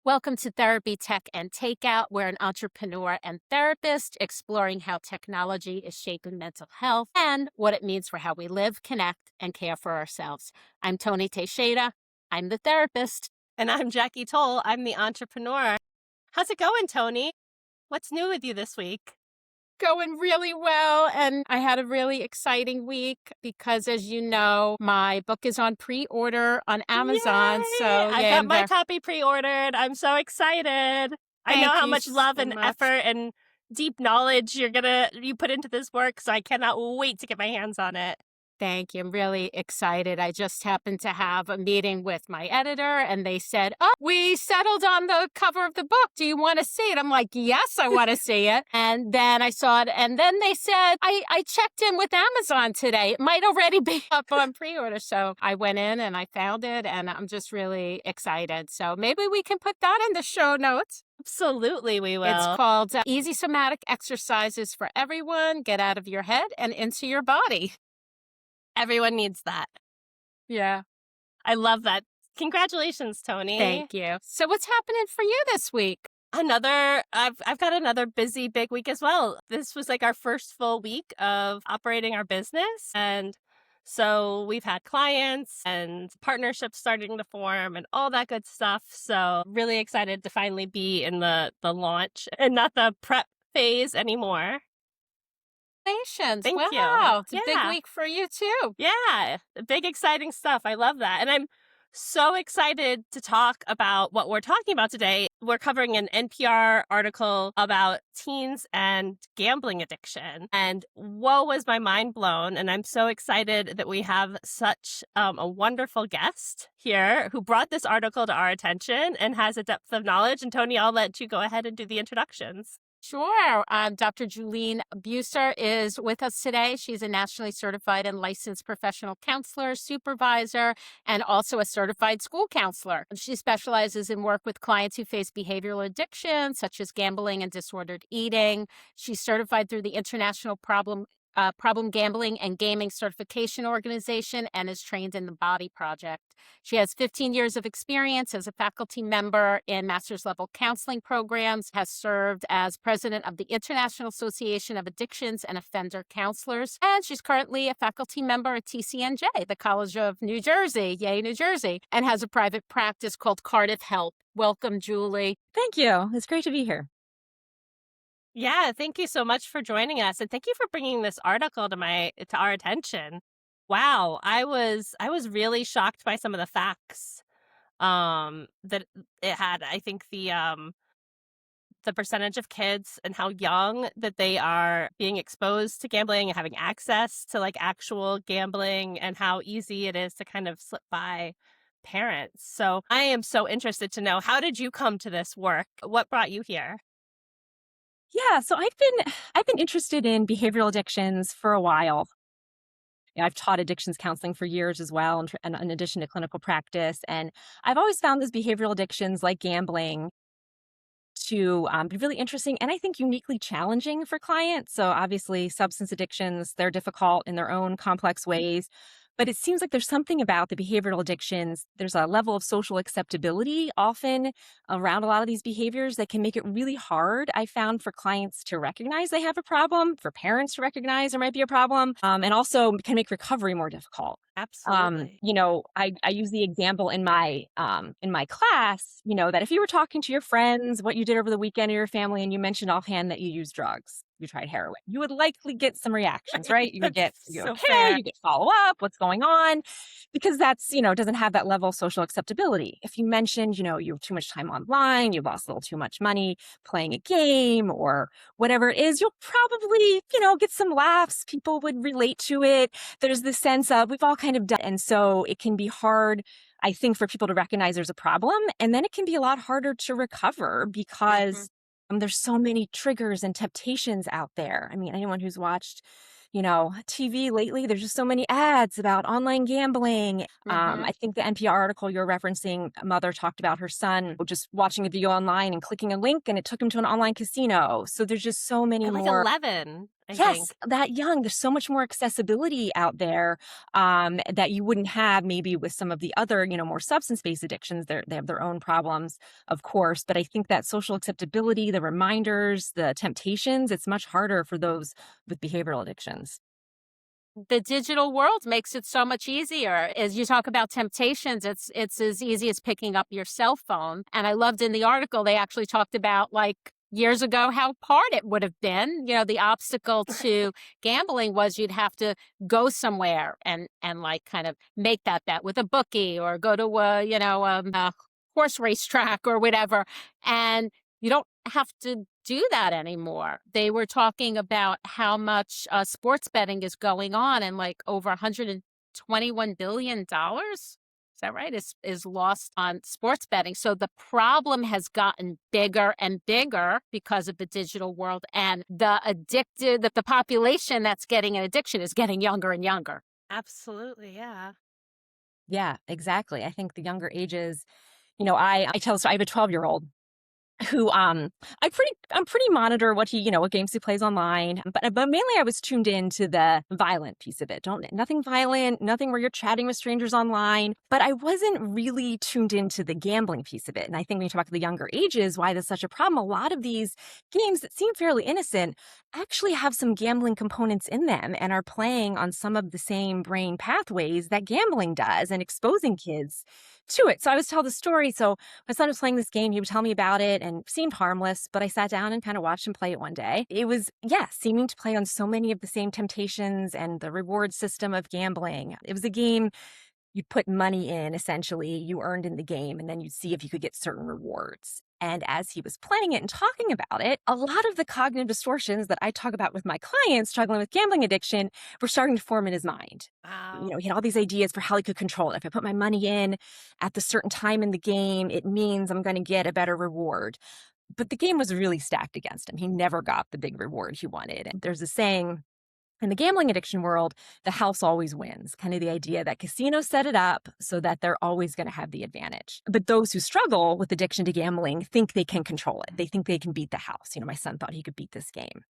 Welcome to Therapy, Tech, and Takeout. We're an entrepreneur and therapist exploring how technology is shaping mental health and what it means for how we live, connect, and care for ourselves. I'm Toni Teixeira. I'm the therapist. And I'm Jackie Toll. I'm the entrepreneur. How's it going, Toni? What's new with you this week? Going really well. And I had a really exciting week because, as you know, my book is on pre-order on Amazon. Yay! So I yeah, got my copy pre-ordered. I'm so excited. I know how much love and effort and deep knowledge you put into this work, so I cannot wait to get my hands on it. Thank you. I'm really excited. I just happened to have a meeting with my editor and they said, "Oh, we settled on the cover of the book. Do you want to see it?" I'm like, "Yes, I want to see it." And then I saw it. And then they said, I checked in with Amazon today. It might already be up on pre-order. So I went in and I found it and I'm just really excited. So maybe we can put that in the show notes. Absolutely, we will. It's called Easy Somatic Exercises for Everyone. Get out of your head and into your body. Everyone needs that. Yeah. I love that. Congratulations, Toni. Thank you. So what's happening for you this week? I've got another busy big week as well. This was like our first full week of operating our business. And so we've had clients and partnerships starting to form and all that good stuff. So really excited to finally be in the launch and not the prep phase anymore. Congratulations. Thank you. Wow. It's a big Yeah. week for you too. Yeah, big exciting stuff. I love that. And I'm so excited to talk about what we're talking about today. We're covering an NPR article about teens and gambling addiction. And whoa, was my mind blown. And I'm so excited that we have such a wonderful guest here who brought this article to our attention and has a depth of knowledge. And Toni, I'll let you go ahead and do the introductions. Sure. Dr. Juleen is with us today. She's a nationally certified and licensed professional counselor, supervisor, and also a certified school counselor. She specializes in work with clients who face behavioral addiction, such as gambling and disordered eating. She's certified through the International Problem Gambling and Gaming Certification Organization and is trained in the Body Project. She has 15 years of experience as a faculty member in master's level counseling programs, has served as president of the International Association of Addictions and Offender Counselors, and she's currently a faculty member at TCNJ, the College of New Jersey, yay, New Jersey, and has a private practice called Cardiff Help. Welcome, Julie. Thank you. It's great to be here. Yeah, thank you so much for joining us, and thank you for bringing this article to our attention. Wow, I was really shocked by some of the facts that it had. I think the percentage of kids and how young that they are being exposed to gambling and having access to like actual gambling, and how easy it is to kind of slip by parents. So I am so interested to know, how did you come to this work? What brought you here? Yeah, so I've been interested in behavioral addictions for a while. I've taught addictions counseling for years as well, and in addition to clinical practice. And I've always found these behavioral addictions like gambling to be really interesting and I think uniquely challenging for clients. So obviously substance addictions, they're difficult in their own complex ways. But it seems like there's something about the behavioral addictions. There's a level of social acceptability often around a lot of these behaviors that can make it really hard, I found, for clients to recognize they have a problem, for parents to recognize there might be a problem, and also can make recovery more difficult. Absolutely. I use the example in my class, that if you were talking to your friends, what you did over the weekend or your family, and you mentioned offhand that you use drugs, you tried heroin, you would likely get some reactions, right? You would get, you So okay, fair. you get follow up, what's going on? Because that's, doesn't have that level of social acceptability. If you mentioned, you have too much time online, you lost a little too much money playing a game or whatever it is, you'll probably, get some laughs. People would relate to it. There's this sense of we've all kind of done. And so it can be hard, I think, for people to recognize there's a problem. And then it can be a lot harder to recover because there's so many triggers and temptations out there. I mean, anyone who's watched, TV lately, there's just so many ads about online gambling. I think the NPR article you're referencing, a mother talked about her son just watching a video online and clicking a link, and it took him to an online casino. So there's just so many Like more. 11. I Yes, think. that young. There's so much more accessibility out there that you wouldn't have maybe with some of the other, more substance-based addictions. They have their own problems, of course, but I think that social acceptability, the reminders, the temptations, it's much harder for those with behavioral addictions. The digital world makes it so much easier. As you talk about temptations, it's as easy as picking up your cell phone. And I loved in the article they actually talked about like years ago how hard it would have been. The obstacle to gambling was you'd have to go somewhere and like kind of make that bet with a bookie or go to a horse racetrack or whatever. And you don't have to do that anymore. They were talking about how much sports betting is going on, and like over $121 billion. Is that right? Is lost on sports betting. So the problem has gotten bigger and bigger because of the digital world, and the population that's getting an addiction is getting younger and younger. Absolutely, yeah. Yeah, exactly. I think the younger ages, I tell the story. I have a 12-year-old who I'm pretty monitor what what games he plays online, but mainly I was tuned in to the violent piece of it. Don't Nothing violent, nothing where you're chatting with strangers online, but I wasn't really tuned into the gambling piece of it. And I think when you talk about the younger ages, why that's such a problem, a lot of these games that seem fairly innocent actually have some gambling components in them and are playing on some of the same brain pathways that gambling does and exposing kids to it. So I was telling the story. So my son was playing this game. He would tell me about it and seemed harmless, but I sat down and kind of watched him play it one day. It was, yeah, seeming to play on so many of the same temptations and the reward system of gambling. It was a game you'd put money in, essentially, you earned in the game, and then you'd see if you could get certain rewards. And as he was playing it and talking about it, a lot of the cognitive distortions that I talk about with my clients struggling with gambling addiction were starting to form in his mind. Wow. He had all these ideas for how he could control it. If I put my money in at the certain time in the game, it means I'm going to get a better reward. But the game was really stacked against him. He never got the big reward he wanted. And there's a saying in the gambling addiction world, the house always wins, kind of the idea that casinos set it up so that they're always going to have the advantage. But those who struggle with addiction to gambling think they can control it. They think they can beat the house. My son thought he could beat this game.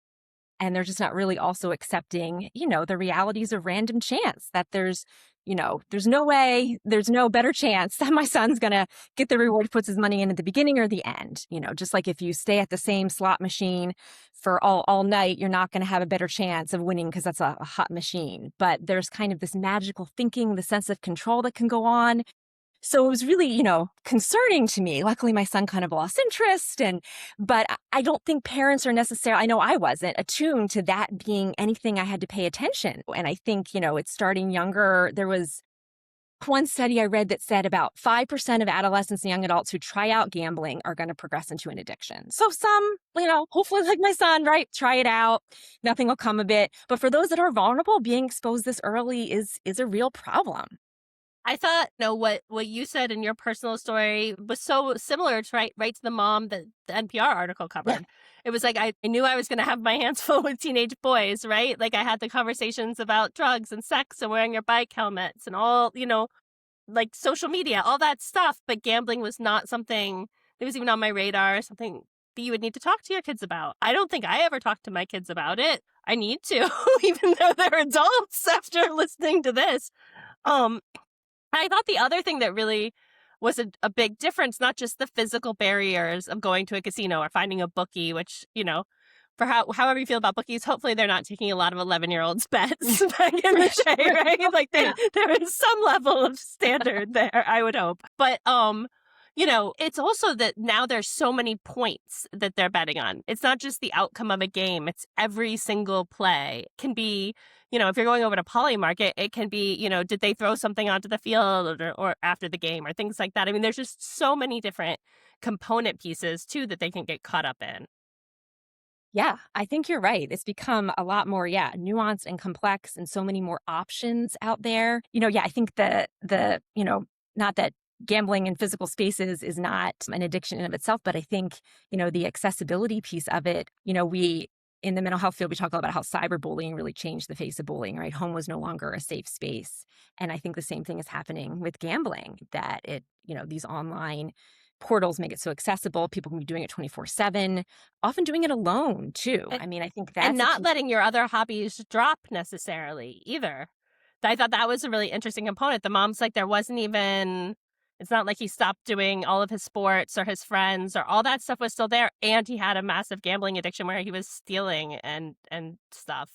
And they're just not really also accepting, the realities of random chance, that there's no way, there's no better chance that my son's going to get the reward he puts his money in at the beginning or the end. Just like if you stay at the same slot machine for all night, you're not going to have a better chance of winning because that's a hot machine. But there's kind of this magical thinking, the sense of control that can go on. So it was really, concerning to me. Luckily, my son kind of lost interest. But I don't think parents are necessarily, I know I wasn't attuned to that being anything I had to pay attention. And I think, it's starting younger. There was one study I read that said about 5% of adolescents and young adults who try out gambling are going to progress into an addiction. So some, hopefully like my son, right? Try it out. Nothing will come of it. But for those that are vulnerable, being exposed this early is a real problem. I thought, what you said in your personal story was so similar to right to the mom that the NPR article covered. Yeah. It was like I knew I was going to have my hands full with teenage boys, right? Like I had the conversations about drugs and sex and wearing your bike helmets and all, like social media, all that stuff. But gambling was not something that was even on my radar, something that you would need to talk to your kids about. I don't think I ever talked to my kids about it. I need to, even though they're adults after listening to this. I thought the other thing that really was a big difference, not just the physical barriers of going to a casino or finding a bookie, which, for however you feel about bookies, hopefully they're not taking a lot of 11-year-olds bets back in the day, right? Like there is some level of standard there, I would hope. But, it's also that now there's so many points that they're betting on. It's not just the outcome of a game. It's every single play. It can be, if you're going over to Poly Market, it can be, did they throw something onto the field or after the game or things like that. I mean, there's just so many different component pieces too that they can get caught up in. Yeah, I think you're right. It's become a lot more, nuanced and complex and so many more options out there. I think not that gambling in physical spaces is not an addiction in of itself, but I think, the accessibility piece of it, we in the mental health field, we talk a lot about how cyberbullying really changed the face of bullying, right? Home was no longer a safe space. And I think the same thing is happening with gambling, that these online portals make it so accessible. People can be doing it 24/7, often doing it alone too. And I mean, I think and that's a not piece. letting your other hobbies drop necessarily either. I thought that was a really interesting component. The mom's like, there wasn't even it's not like he stopped doing all of his sports or his friends or all that stuff was still there, and he had a massive gambling addiction where he was stealing and stuff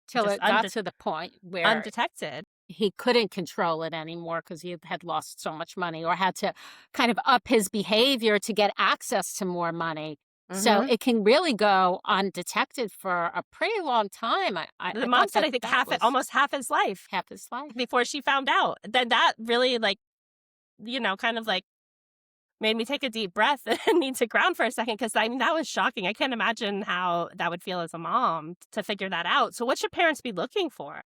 Till just it got to the point where undetected. he couldn't control it anymore because he had lost so much money or had to kind of up his behavior to get access to more money. So Mhm. it can really go undetected for a pretty long time. The I mom thought said, that I think that was almost half his life half his life. before she found out. Then that really, like, kind of, like, made me take a deep breath and need to ground for a second because, I mean, that was shocking. I can't imagine how that would feel as a mom to figure that out. So what should parents be looking for?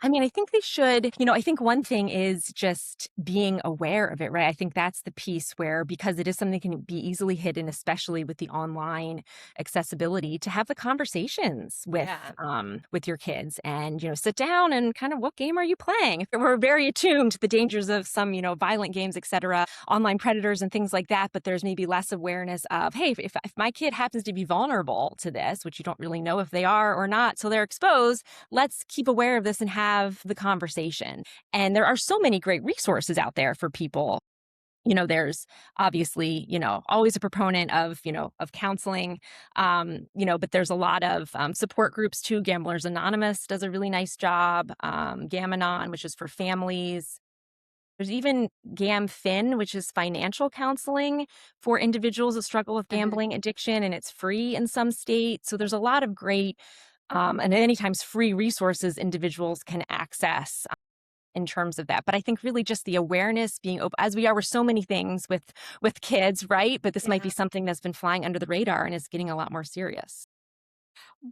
I mean, I think they should, I think one thing is just being aware of it, right? I think that's the piece where, because it is something that can be easily hidden, especially with the online accessibility, to have the conversations Yeah. with your kids and, sit down and kind of, what game are you playing? If we're very attuned to the dangers of some, violent games, et cetera, online predators and things like that, but there's maybe less awareness of, hey, if my kid happens to be vulnerable to this, which you don't really know if they are or not, so they're exposed, let's keep aware of this and have the conversation. And there are so many great resources out there for people. There's obviously, always a proponent of counseling, but there's a lot of support groups too. Gamblers Anonymous does a really nice job. Gamanon, which is for families. There's even GamFin, which is financial counseling for individuals that struggle with Mhm. gambling addiction, and it's free in some states. So there's a lot of great and many times free resources individuals can access in terms of that. But I think really just the awareness, being open, as we are with so many things with kids, right? But this might be Yeah. something that's been flying under the radar and is getting a lot more serious.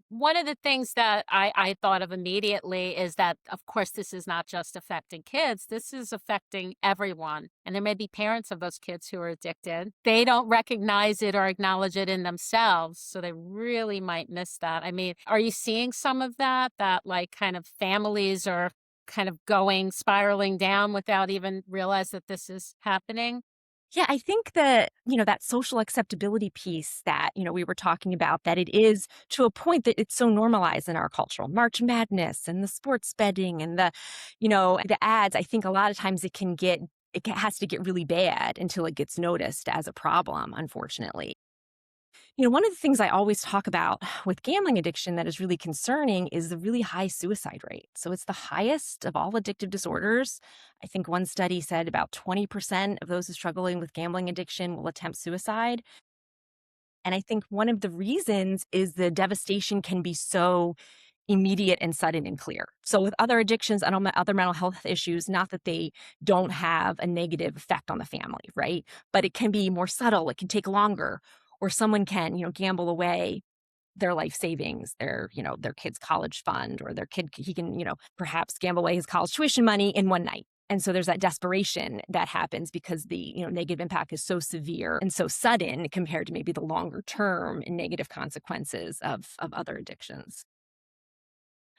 One of the things that I thought of immediately is that, of course, this is not just affecting kids, this is affecting everyone. And there may be parents of those kids who are addicted. They don't recognize it or acknowledge it in themselves. So they really might miss that. I mean, are you seeing some of that, like kind of families are kind of spiraling down without even realize that this is happening? Yeah, I think that, that social acceptability piece that, we were talking about, that it is to a point that it's so normalized in our cultural March Madness and the sports betting and the ads. I think a lot of times has to get really bad until it gets noticed as a problem, unfortunately. One of the things I always talk about with gambling addiction that is really concerning is the really high suicide rate. So it's the highest of all addictive disorders. I think one study said about 20% of those who struggling with gambling addiction will attempt suicide. And I think one of the reasons is the devastation can be so immediate and sudden and clear. So with other addictions and other mental health issues, not that they don't have a negative effect on the family, right? But it can be more subtle. It can take longer, or someone can, gamble away their life savings, their kid's college fund, or he can, perhaps gamble away his college tuition money in one night. And so there's that desperation that happens because the, negative impact is so severe and so sudden compared to maybe the longer term and negative consequences of other addictions.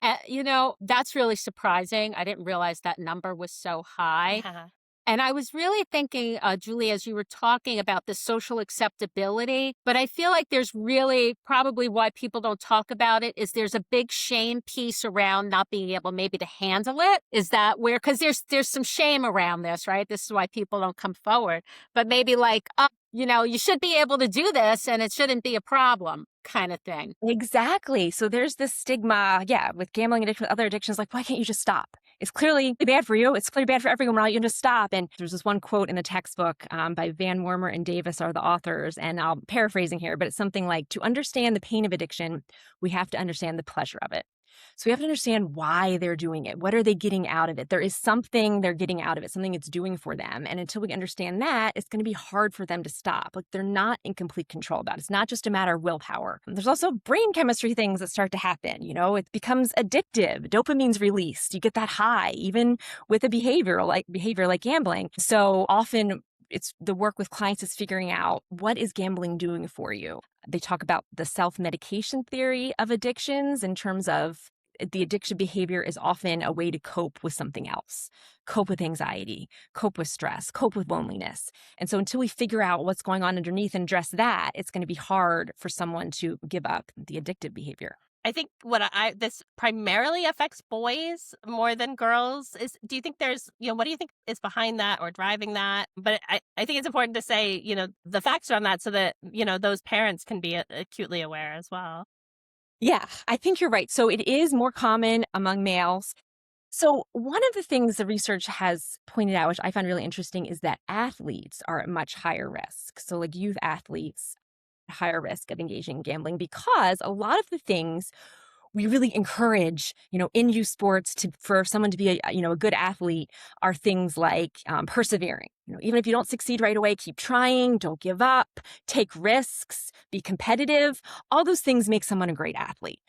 That's really surprising. I didn't realize that number was so high. Yeah. And I was really thinking, Julie, as you were talking about the social acceptability, but I feel like there's really probably why people don't talk about it is there's a big shame piece around not being able maybe to handle it. Is that where, because there's some shame around this, right? This is why people don't come forward. But maybe like, you should be able to do this and it shouldn't be a problem kind of thing. Exactly. So there's this stigma, yeah, with gambling addiction, with other addictions, like, why can't you just stop? It's clearly bad for you. It's clearly bad for everyone. Why don't you just stop? And there's this one quote in the textbook by Van Wormer and Davis are the authors, and I'm paraphrasing here, but it's something like, to understand the pain of addiction, we have to understand the pleasure of it. So we have to understand why they're doing it. What are they getting out of it? There is something they're getting out of it, something it's doing for them. And until we understand that, it's going to be hard for them to stop. Like, they're not in complete control of that. It's not just a matter of willpower. There's also brain chemistry things that start to happen. It becomes addictive. Dopamine's released. You get that high, even with a behavior like gambling. So often it's the work with clients is figuring out, what is gambling doing for you? They talk about the self-medication theory of addictions in terms of the addictive behavior is often a way to cope with something else, cope with anxiety, cope with stress, cope with loneliness. And so until we figure out what's going on underneath and address that, it's going to be hard for someone to give up the addictive behavior. I think this primarily affects boys more than girls. Do you think what do you think is behind that or driving that? But I think it's important to say, the facts around that so that, those parents can be acutely aware as well. Yeah, I think you're right. So it is more common among males. So one of the things the research has pointed out, which I found really interesting, is that athletes are at much higher risk. So like youth athletes, higher risk of engaging in gambling because a lot of the things we really encourage, in youth sports for someone to be a good athlete are things like persevering. Even if you don't succeed right away, keep trying, don't give up, take risks, be competitive. All those things make someone a great athlete.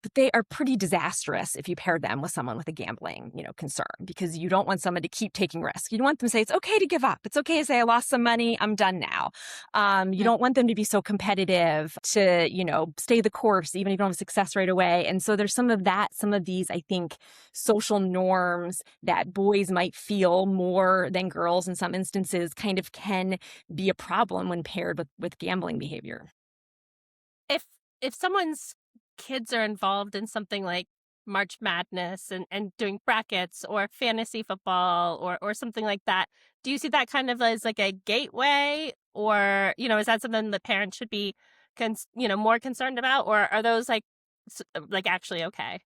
But they are pretty disastrous if you pair them with someone with a gambling, concern, because you don't want someone to keep taking risks. You don't want them to say, it's okay to give up. It's okay to say, I lost some money. I'm done now. You don't want them to be so competitive to, stay the course, even if you don't have success right away. And so there's some of these, I think, social norms that boys might feel more than girls in some instances kind of can be a problem when paired with gambling behavior. If someone's kids are involved in something like March Madness and doing brackets or fantasy football or something like that, do you see that kind of as like a gateway, or is that something the parents should be more concerned about, or are those like actually okay?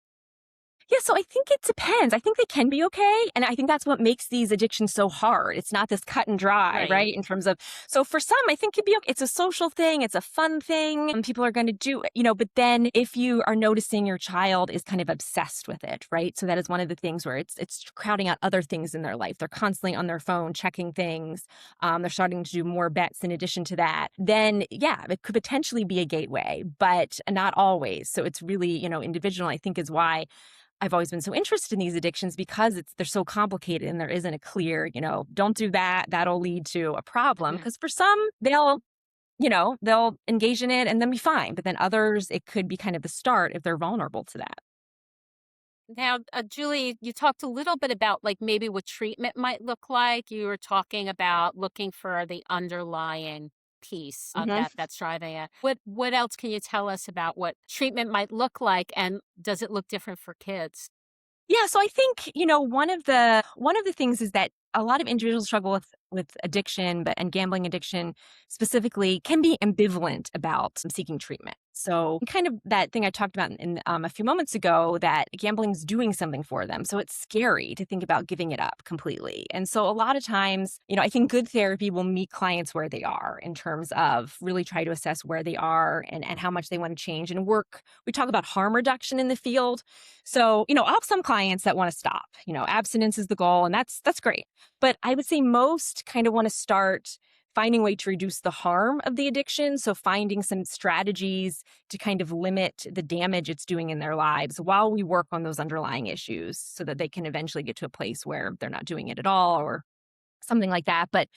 Yeah, so I think it depends. I think they can be okay. And I think that's what makes these addictions so hard. It's not this cut and dry, right? In terms of, so for some, I think it'd be okay. It's a social thing. It's a fun thing. And people are going to do, but then if you are noticing your child is kind of obsessed with it, right? So that is one of the things where it's crowding out other things in their life. They're constantly on their phone, checking things. They're starting to do more bets in addition to that. Then, yeah, it could potentially be a gateway, but not always. So it's really, individual, I think, is why I've always been so interested in these addictions, because they're so complicated and there isn't a clear, don't do that. That'll lead to a problem. Because for some, they'll engage in it and then be fine. But then others, it could be kind of the start if they're vulnerable to that. Now, Julie, you talked a little bit about like maybe what treatment might look like. You were talking about looking for the underlying piece of that's driving it. What else can you tell us about what treatment might look like, and does it look different for kids? Yeah, so I think, one of the things is that a lot of individuals struggle with addiction, and gambling addiction specifically can be ambivalent about seeking treatment. So kind of that thing I talked about in a few moments ago, that gambling's doing something for them. So it's scary to think about giving it up completely. And so a lot of times, I think good therapy will meet clients where they are in terms of really try to assess where they are and how much they want to change and work. We talk about harm reduction in the field. So, I'll have some clients that want to stop, abstinence is the goal, and that's great. But I would say most kind of want to start finding a way to reduce the harm of the addiction. So finding some strategies to kind of limit the damage it's doing in their lives while we work on those underlying issues so that they can eventually get to a place where they're not doing it at all or something like that. But,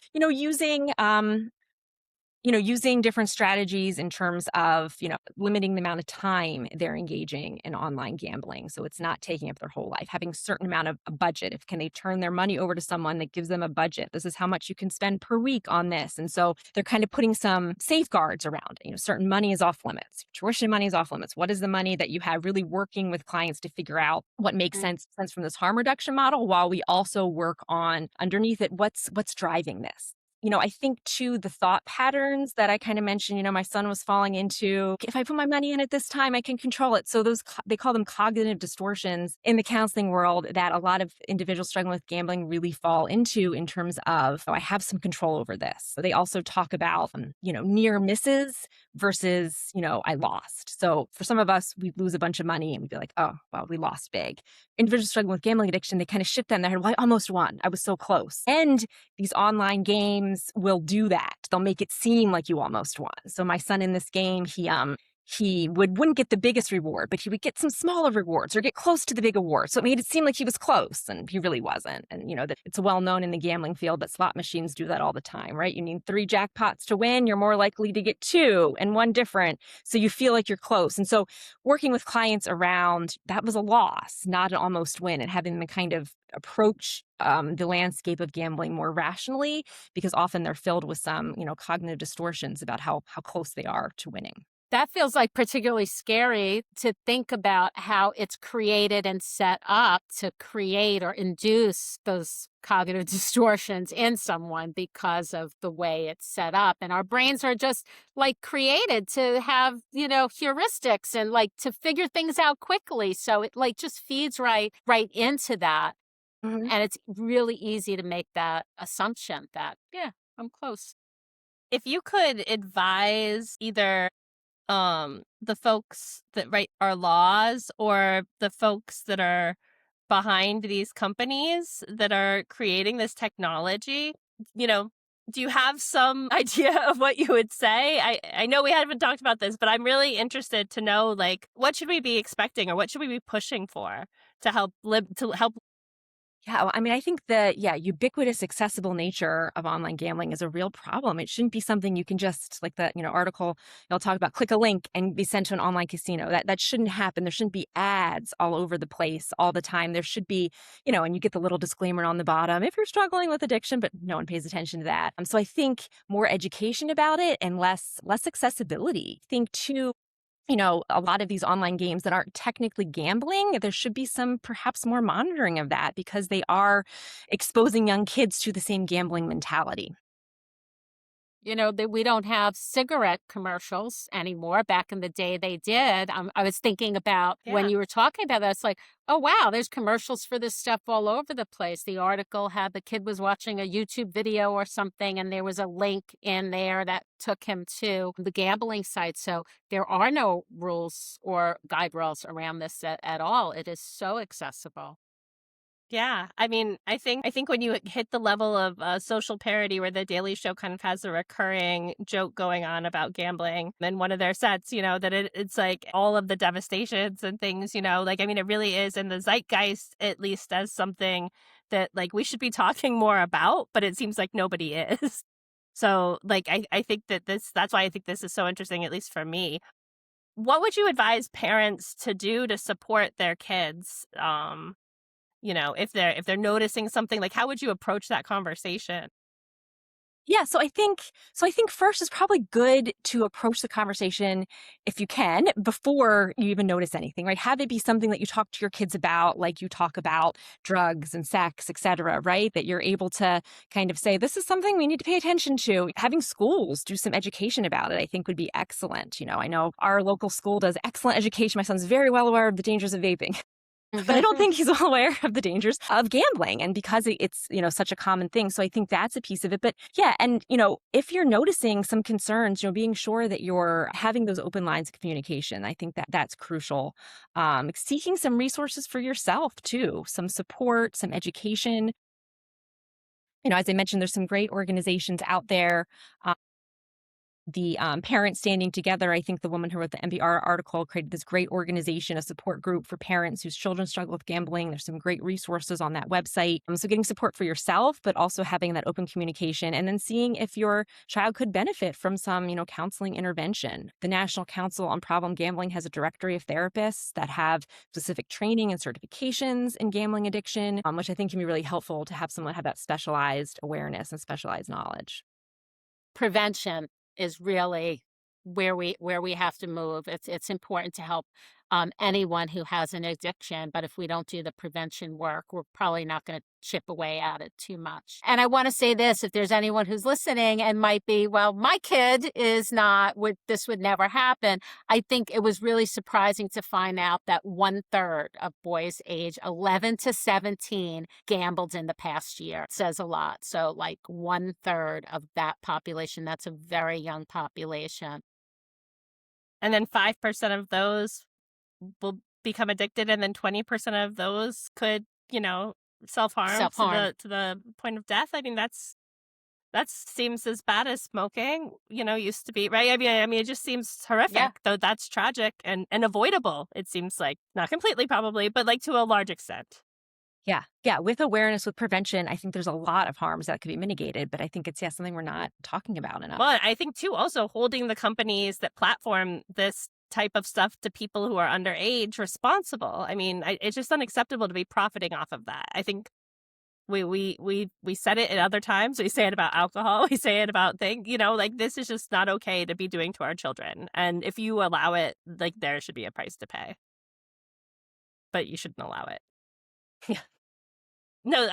using different strategies in terms of, limiting the amount of time they're engaging in online gambling. So it's not taking up their whole life, having a certain amount of a budget. Can they turn their money over to someone that gives them a budget? This is how much you can spend per week on this. And so they're kind of putting some safeguards around it. Certain money is off limits. Tuition money is off limits. What is the money that you have? Really working with clients to figure out what makes sense from this harm reduction model, while we also work on underneath it, what's driving this. I think too, the thought patterns that I kind of mentioned, my son was falling into, if I put my money in at this time, I can control it. So they call them cognitive distortions in the counseling world that a lot of individuals struggling with gambling really fall into in terms of, I have some control over this. So they also talk about, near misses versus, I lost. So for some of us, we lose a bunch of money and we'd be like, oh, well, we lost big. Individuals struggling with gambling addiction, they kind of shift that in their head. Well, I almost won. I was so close. And these online games will do that. They'll make it seem like you almost won. So my son in this game, he wouldn't get the biggest reward, but he would get some smaller rewards or get close to the big award. So it made it seem like he was close, and he really wasn't. And, that it's well known in the gambling field that slot machines do that all the time, right? You need 3 jackpots to win. You're more likely to get 2 and 1 different. So you feel like you're close. And so working with clients around that was a loss, not an almost win, and having them kind of approach the landscape of gambling more rationally, because often they're filled with some, cognitive distortions about how close they are to winning. That feels like particularly scary to think about how it's created and set up to create or induce those cognitive distortions in someone because of the way it's set up. And our brains are just like created to have, heuristics and like to figure things out quickly. So it like just feeds right into that. Mhm. And it's really easy to make that assumption that, yeah, I'm close. If you could advise either the folks that write our laws or the folks that are behind these companies that are creating this technology, do you have some idea of what you would say? I know we haven't talked about this, but I'm really interested to know, like, what should we be expecting or what should we be pushing for to help Yeah, well, I mean, I think the ubiquitous, accessible nature of online gambling is a real problem. It shouldn't be something you can just like the article they'll talk about, click a link and be sent to an online casino. That shouldn't happen. There shouldn't be ads all over the place all the time. There should be, and you get the little disclaimer on the bottom if you're struggling with addiction, but no one pays attention to that. So I think more education about it and less accessibility. I think too, a lot of these online games that aren't technically gambling, there should be some perhaps more monitoring of that because they are exposing young kids to the same gambling mentality. That we don't have cigarette commercials anymore. Back in the day, they did. I was thinking about when yeah. you were talking about that. It's like, oh, wow, there's commercials for this stuff all over the place. The article had the kid was watching a YouTube video or something, and there was a link in there that took him to the gambling site. So there are no rules or guide rails around this at all. It is so accessible. Yeah, I mean, I think when you hit the level of social parody where the Daily Show kind of has a recurring joke going on about gambling in one of their sets, that it's like all of the devastations and things, like I mean, it really is in the zeitgeist at least as something that like we should be talking more about, but it seems like nobody is. So like I think that's why I think this is so interesting, at least for me. What would you advise parents to do to support their kids? If they're noticing something, like how would you approach that conversation? Yeah, so I think first it's probably good to approach the conversation if you can before you even notice anything, right? Have it be something that you talk to your kids about, like you talk about drugs and sex, etc., right? That you're able to kind of say, this is something we need to pay attention to. Having schools do some education about it, I think would be excellent. I know our local school does excellent education. My son's very well aware of the dangers of vaping. But I don't think he's well aware of the dangers of gambling, and because it's such a common thing. So I think that's a piece of it. But yeah, and if you're noticing some concerns, being sure that you're having those open lines of communication, I think that that's crucial. Seeking some resources for yourself too, some support, some education. As I mentioned, there's some great organizations out there. The Parents Standing Together, I think the woman who wrote the NPR article created this great organization, a support group for parents whose children struggle with gambling. There's some great resources on that website. So getting support for yourself, but also having that open communication and then seeing if your child could benefit from some, counseling intervention. The National Council on Problem Gambling has a directory of therapists that have specific training and certifications in gambling addiction, which I think can be really helpful to have someone have that specialized awareness and specialized knowledge. Prevention is really where we have to move. It's important to help anyone who has an addiction, but if we don't do the prevention work, we're probably not going to chip away at it too much. And I want to say this: if there's anyone who's listening and might be, well, my kid is not, this would never happen. I think it was really surprising to find out that 1/3 of boys age 11 to 17 gambled in the past year. It says a lot. So like 1/3 of that population, that's a very young population. And then 5% of those will become addicted, and then 20% of those could, self-harm to Self-harm. the point of death. I mean, that's That seems as bad as smoking, used to be, right? I mean, it just seems horrific, Yeah. though that's tragic and avoidable, it seems like. Not completely, probably, but like to a large extent. Yeah. Yeah. With awareness, with prevention, I think there's a lot of harms that could be mitigated, but I think it's, yeah, something we're not talking about enough. Well, I think too, also holding the companies that platform this type of stuff to people who are underage responsible. I mean, it's just unacceptable to be profiting off of that. I think we said it at other times. We say it about alcohol. We say it about things. Like this is just not okay to be doing to our children. And if you allow it, like there should be a price to pay, but you shouldn't allow it. Yeah. No,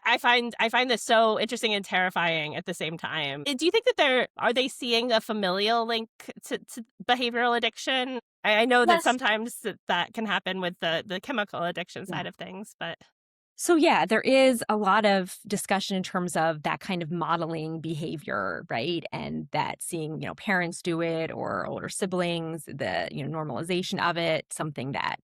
I find this so interesting and terrifying at the same time. Do you think that are they seeing a familial link to behavioral addiction? I know that Yes. sometimes that can happen with the chemical addiction Yeah. side of things, but So, yeah, there is a lot of discussion in terms of that kind of modeling behavior, right? And that seeing, parents do it or older siblings, the, normalization of it, something that,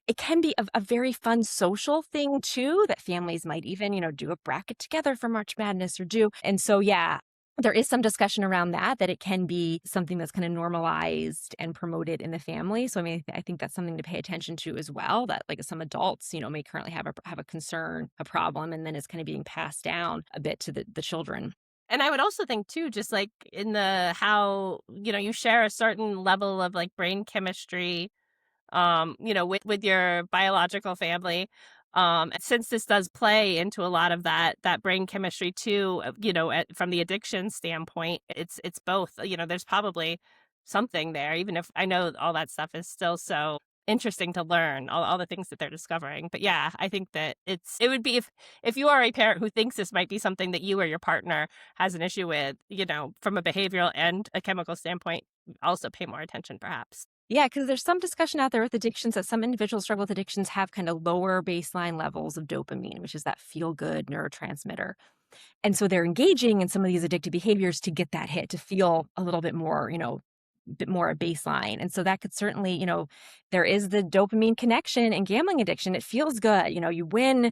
it can be a very fun social thing too, that families might even, do a bracket together for March Madness or do. And so, yeah, there is some discussion around that it can be something that's kind of normalized and promoted in the family. So, I mean, I think that's something to pay attention to as well, that like some adults, may currently have a concern, a problem, and then it's kind of being passed down a bit to the children. And I would also think too, just like in how, you share a certain level of like brain chemistry, with your biological family. Since this does play into a lot of that brain chemistry too, from the addiction standpoint, it's both. There's probably something there, even if I know all that stuff is still so interesting to learn, all the things that they're discovering. But yeah, I think that it would be if you are a parent who thinks this might be something that you or your partner has an issue with, from a behavioral and a chemical standpoint, also pay more attention perhaps. Yeah, because there's some discussion out there with addictions that some individuals struggle with addictions have kind of lower baseline levels of dopamine, which is that feel good neurotransmitter. And so they're engaging in some of these addictive behaviors to get that hit, to feel a little bit more, bit more a baseline. And so that could certainly, there is the dopamine connection and gambling addiction. It feels good. You win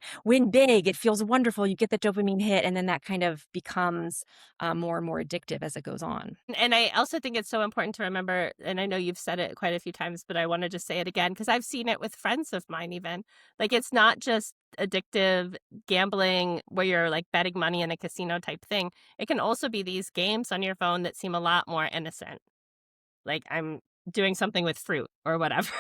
big. It feels wonderful. You get the dopamine hit, and then that kind of becomes more and more addictive as it goes on. And I also think it's so important to remember, and I know you've said it quite a few times, but I want to just say it again, because I've seen it with friends of mine even. Like, it's not just addictive gambling where you're like betting money in a casino type thing. It can also be these games on your phone that seem a lot more innocent. Like I'm doing something with fruit or whatever.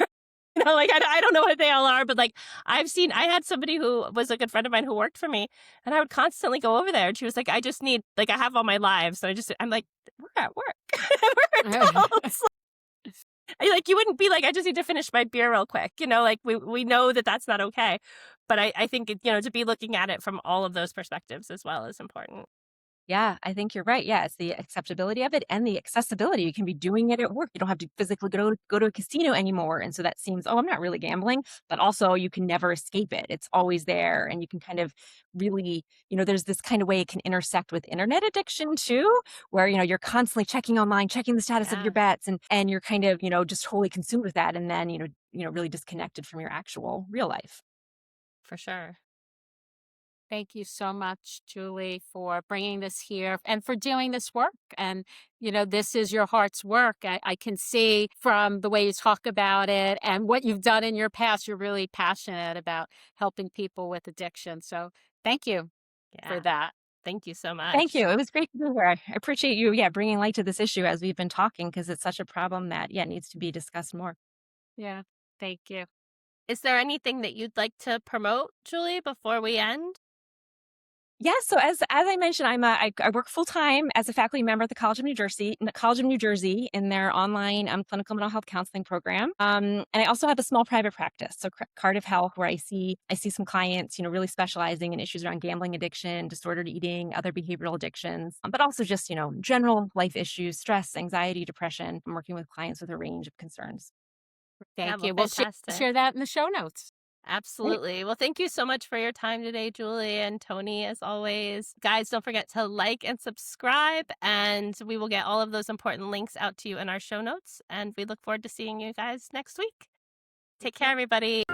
Like I don't know what they all are, but like I had somebody who was a good friend of mine who worked for me, and I would constantly go over there, and she was like, I just need, like, I have all my lives. So I'm like, we're at work. We're adults. Like, you wouldn't be like, I just need to finish my beer real quick. Like we know that that's not okay. But I think, to be looking at it from all of those perspectives as well is important. Yeah, I think you're right. Yeah, it's the acceptability of it and the accessibility. You can be doing it at work. You don't have to physically go to a casino anymore. And so that seems, oh, I'm not really gambling, but also you can never escape it. It's always there. And you can kind of really, there's this kind of way it can intersect with internet addiction too, where, you're constantly checking online, checking the status of Yeah, your bets, and you're kind of, just totally consumed with that. And then, really disconnected from your actual real life. for sure. Thank you so much, Julie, for bringing this here and for doing this work. And, this is your heart's work. I can see from the way you talk about it and what you've done in your past, you're really passionate about helping people with addiction. So thank you for Yeah. that. Thank you so much. Thank you. It was great to be here. I appreciate you, yeah, bringing light to this issue as we've been talking, because it's such a problem that, yeah, needs to be discussed more. Yeah. Thank you. Is there anything that you'd like to promote, Julie, before we end? Yeah, so as I mentioned, I work full time as a faculty member at the College of New Jersey, in their online clinical mental health counseling program. And I also have a small private practice, so Cardiff Health, where I see some clients, really specializing in issues around gambling addiction, disordered eating, other behavioral addictions, but also just general life issues, stress, anxiety, depression. I'm working with clients with a range of concerns. Yeah, Thank well, you. We'll fantastic. share that in the show notes. Absolutely. Well, thank you so much for your time today, Julie and Toni, as always. Guys, don't forget to like and subscribe, and we will get all of those important links out to you in our show notes. And we look forward to seeing you guys next week. Take care, everybody.